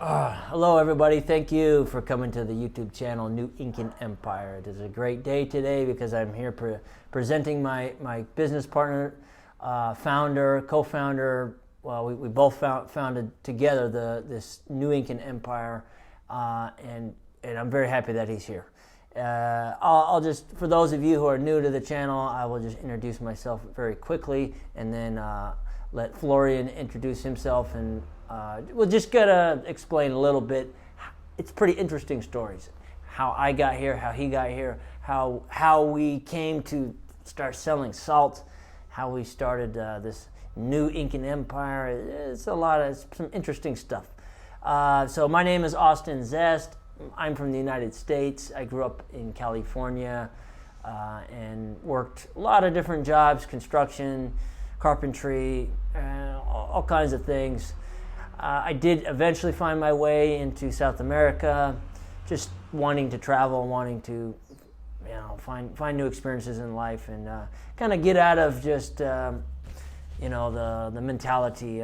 Hello, everybody. Thank you for coming to the YouTube channel, New Incan Empire. It is a great day today because I'm here presenting my business partner, founder, co-founder. Well, we both founded together this New Incan Empire, and I'm very happy that he's here. I'll just, for those of you who are new to the channel, I will just introduce myself very quickly, and then let Florian introduce himself, and we're just gonna explain a little bit. It's pretty interesting stories. How I got here, how he got here, how we came to start selling salt, how we started this new Incan Empire. It's some interesting stuff. So my name is Austin Zest. I'm from the United States. I grew up in California and worked a lot of different jobs, construction, carpentry, all kinds of things. I did eventually find my way into South America, just wanting to travel, wanting to, find new experiences in life, and kind of get out of just, the mentality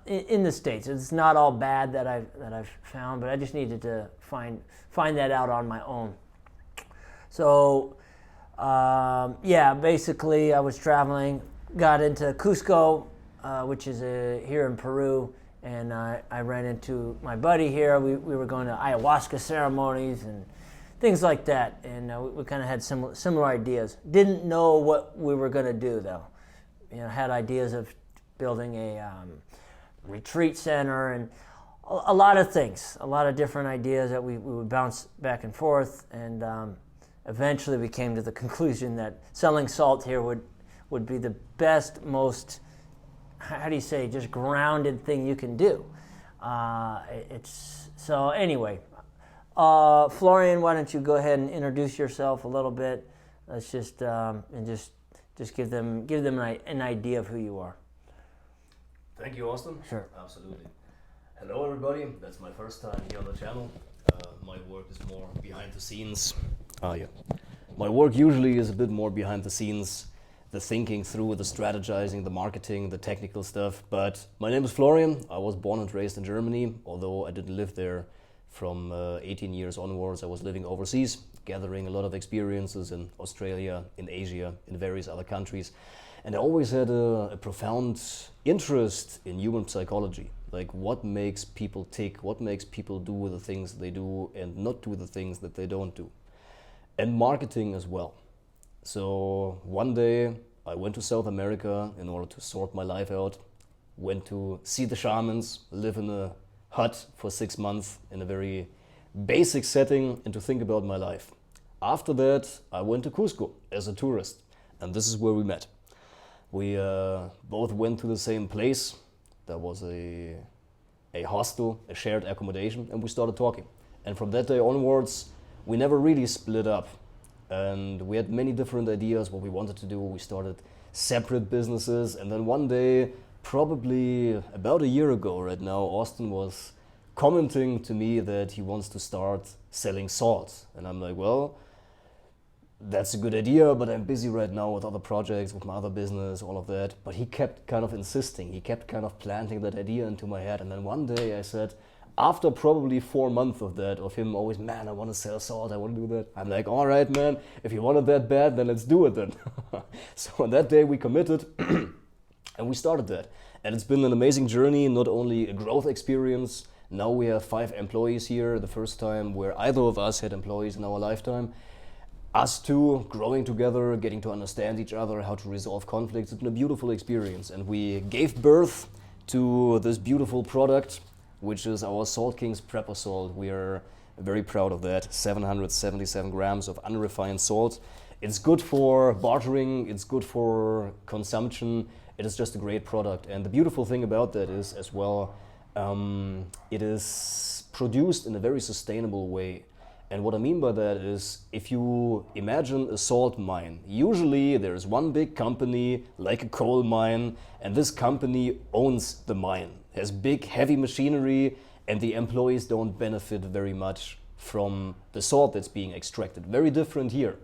in the States. It's not all bad that I've found, but I just needed to find that out on my own. So, basically, I was traveling, got into Cusco, which is here in Peru, and I ran into my buddy here. We were going to ayahuasca ceremonies and things like that, and we kind of had similar ideas. Didn't know what we were going to do, though. Had ideas of building a retreat center and a lot of things, a lot of different ideas that we would bounce back and forth, and eventually we came to the conclusion that selling salt here would be the best, most, how do you say, just grounded thing you can do. So anyway, Florian, why don't you go ahead and introduce yourself a little bit? Let's just give them an idea of who you are. Thank you, Austin. Sure. Absolutely. Hello, everybody. That's my first time here on the channel. My work is more behind the scenes. My work usually is a bit more behind the scenes, the thinking through, the strategizing, the marketing, the technical stuff. But my name is Florian. I was born and raised in Germany, although I didn't live there from 18 years onwards. I was living overseas, gathering a lot of experiences in Australia, in Asia, in various other countries. And I always had a profound interest in human psychology. Like, what makes people tick, what makes people do the things they do and not do the things that they don't do. And marketing as well. So one day I went to South America in order to sort my life out, went to see the shamans, live in a hut for 6 months in a very basic setting, and to think about my life. After that, I went to Cusco as a tourist, and this is where we met. We both went to the same place. There was a hostel, a shared accommodation, and we started talking. And from that day onwards, we never really split up. And we had many different ideas what we wanted to do. We started separate businesses, and then one day, probably about a year ago right now, Austin was commenting to me that he wants to start selling salt. And I'm like, well, that's a good idea, but I'm busy right now with other projects, with my other business, all of that. But he kept kind of insisting, he kept kind of planting that idea into my head. And then one day I said, after probably 4 months of that, of him always, man, I want to sell salt, I want to do that. I'm like, all right, man, if you want it that bad, then let's do it then. So on that day we committed and we started that. And it's been an amazing journey, not only a growth experience. Now we have 5 employees here, the first time where either of us had employees in our lifetime. Us two growing together, getting to understand each other, how to resolve conflicts. It's been a beautiful experience. And we gave birth to this beautiful product, which is our Salt Kings Prepper Salt. We are very proud of that. 777 grams of unrefined salt. It's good for bartering, it's good for consumption. It is just a great product. And the beautiful thing about that is as well, it is produced in a very sustainable way. And what I mean by that is, if you imagine a salt mine, usually there's one big company, like a coal mine, and this company owns the mine, has big heavy machinery, and the employees don't benefit very much from the salt that's being extracted. Very different here.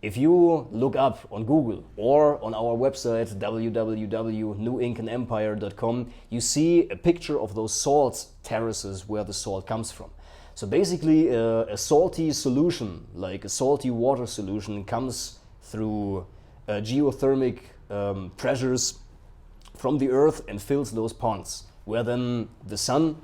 If you look up on Google or on our website www.newincanempire.com, you see a picture of those salt terraces where the salt comes from. So basically a salty solution, like a salty water solution, comes through geothermic pressures from the earth and fills those ponds, where then the sun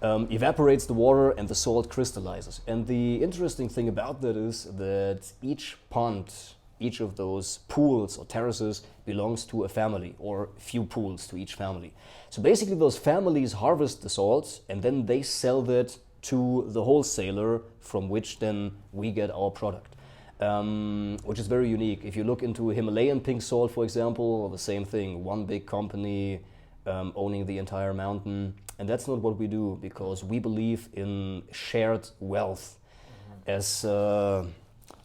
evaporates the water and the salt crystallizes. And the interesting thing about that is that each pond, each of those pools or terraces belongs to a family, or few pools to each family. So basically those families harvest the salt and then they sell that to the wholesaler, from which then we get our product. Which is very unique. If you look into Himalayan pink salt, for example, the same thing, one big company owning the entire mountain. And that's not what we do, because we believe in shared wealth. As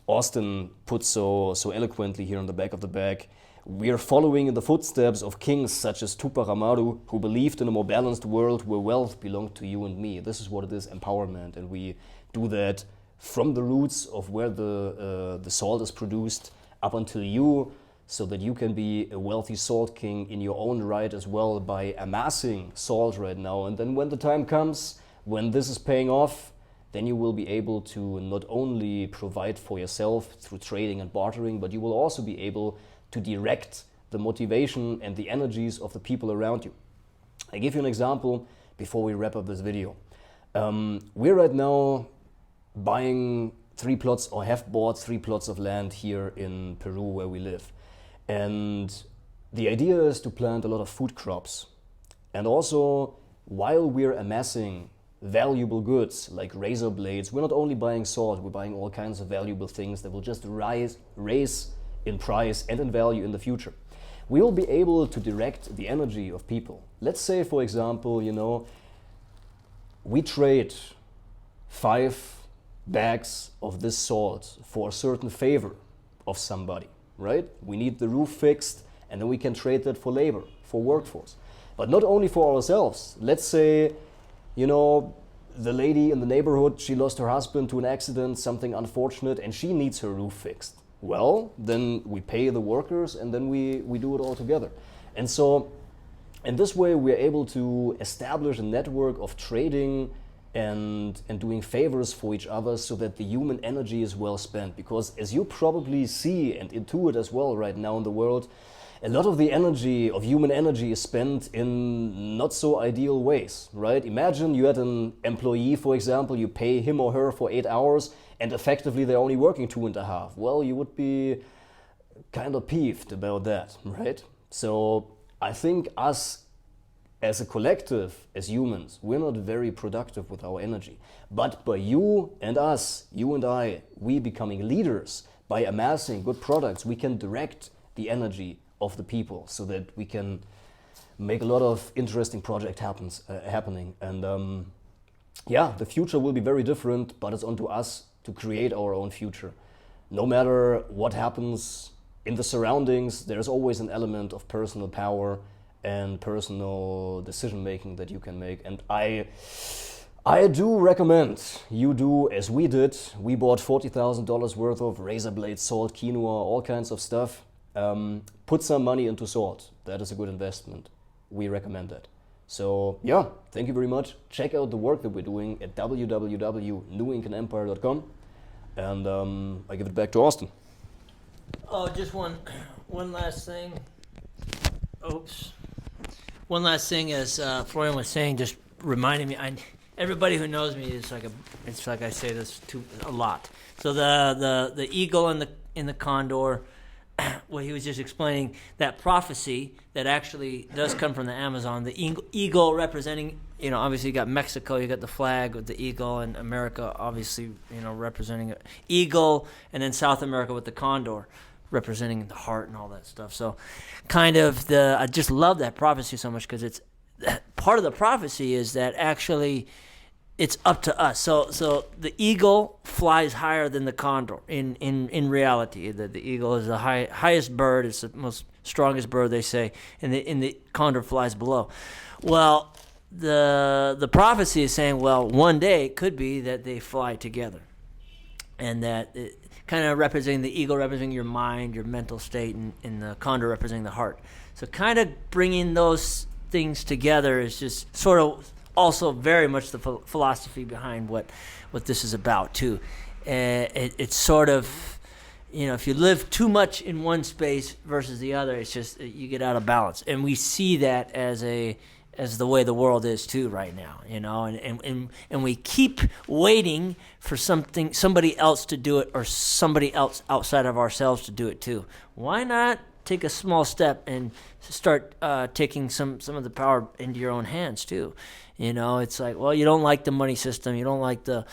Austin put so eloquently here on the back of the bag, we are following in the footsteps of kings such as Tupac Amaru, who believed in a more balanced world where wealth belonged to you and me. This is what it is, empowerment, and we do that from the roots of where the salt is produced up until you, so that you can be a wealthy salt king in your own right as well by amassing salt right now. And then when the time comes, when this is paying off, then you will be able to not only provide for yourself through trading and bartering, but you will also be able to direct the motivation and the energies of the people around you. I give you an example before we wrap up this video. We're right now buying 3 plots, or have bought 3 plots of land here in Peru where we live. And the idea is to plant a lot of food crops. And also, while we're amassing valuable goods like razor blades, we're not only buying salt, we're buying all kinds of valuable things that will just raise in price and in value in the future. We will be able to direct the energy of people. Let's say, for example, we trade 5 bags of this salt for a certain favor of somebody, right? We need the roof fixed, and then we can trade that for labor, for workforce. But not only for ourselves. Let's say, the lady in the neighborhood, she lost her husband to an accident, something unfortunate, and she needs her roof fixed. Well, then we pay the workers, and then we do it all together. And so, in this way, we're able to establish a network of trading and doing favors for each other, so that the human energy is well spent. Because as you probably see and intuit as well right now in the world, a lot of the energy, of human energy, is spent in not so ideal ways, right? Imagine you had an employee, for example, you pay him or her for 8 hours, and effectively they're only working 2.5. Well, you would be kind of peeved about that, right? So I think us as a collective, as humans, we're not very productive with our energy. But by you and us, you and I, we becoming leaders, by amassing good products, we can direct the energy of the people, so that we can make a lot of interesting projects happening. And the future will be very different, but it's on to us to create our own future. No matter what happens in the surroundings, there's always an element of personal power and personal decision making that you can make. And I do recommend you do as we did. We bought $40,000 worth of razor blade, salt, quinoa, all kinds of stuff. Put some money into salt. That is a good investment. We recommend that. So thank you very much. Check out the work that we're doing at www.newincanempire.com. And I give it back to Austin. Oh, just one last thing. Oops. One last thing, as Florian was saying, just reminding me. Everybody who knows me is it's like I say this a lot. So the eagle and the condor. Well, he was just explaining that prophecy that actually does come from the Amazon. The eagle representing, obviously you got Mexico, you got the flag with the eagle, and America obviously, representing an eagle, and then South America with the condor representing the heart and all that stuff. So I just love that prophecy so much, because it's part of the prophecy is that actually it's up to us. So the eagle flies higher than the condor in reality. The eagle is the highest bird. It's the most strongest bird, they say, and the condor flies below. Well, the prophecy is saying, well, one day it could be that they fly together. and that it kind of representing the eagle, representing your mind, your mental state, and the condor representing the heart. So kind of bringing those things together is just sort of also very much the philosophy behind what this is about too. It's sort of, if you live too much in one space versus the other, it's just you get out of balance, and we see that as the way the world is too right now, and we keep waiting for somebody else to do it, or somebody else outside of ourselves to do it too. Why not take a small step and start taking some of the power into your own hands too? It's like, well, you don't like the money system, you don't like the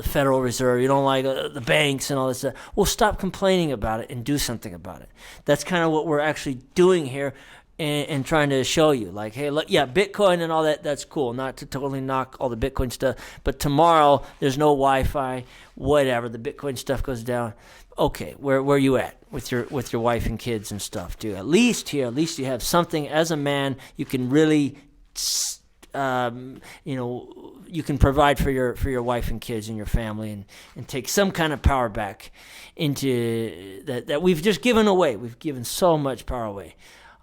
Federal Reserve, you don't like the banks and all this stuff. Well, stop complaining about it and do something about it. That's kind of what we're actually doing here. And trying to show you, like, hey, look, yeah, Bitcoin and all that's cool. Not to totally knock all the Bitcoin stuff, but tomorrow there's no Wi-Fi, whatever. The Bitcoin stuff goes down. Okay, where are you at with your wife and kids and stuff, dude? At least you have something as a man you can really, you can provide for your wife and kids and your family, and take some kind of power back into that we've just given away. We've given so much power away.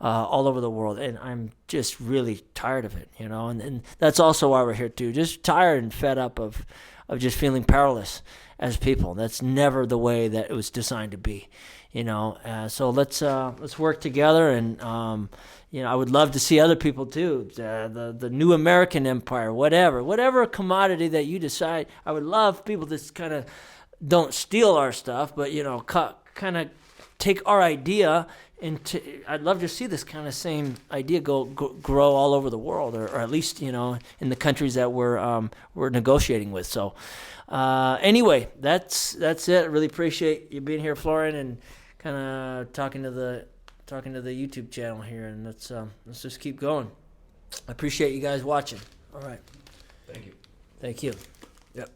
All over the world, and I'm just really tired of it, and that's also why we're here too, just tired and fed up of just feeling powerless as people. That's never the way that it was designed to be, so let's work together, and I would love to see other people too, the new American empire, whatever commodity that you decide. I would love people to kind of don't steal our stuff, but kind of take our idea. I'd love to see this kind of same idea grow all over the world, or at least in the countries that we're negotiating with. So anyway, that's it. I really appreciate you being here, Florian, and kind of talking to the YouTube channel here. And let's just keep going. I appreciate you guys watching. All right. Thank you. Thank you. Yep.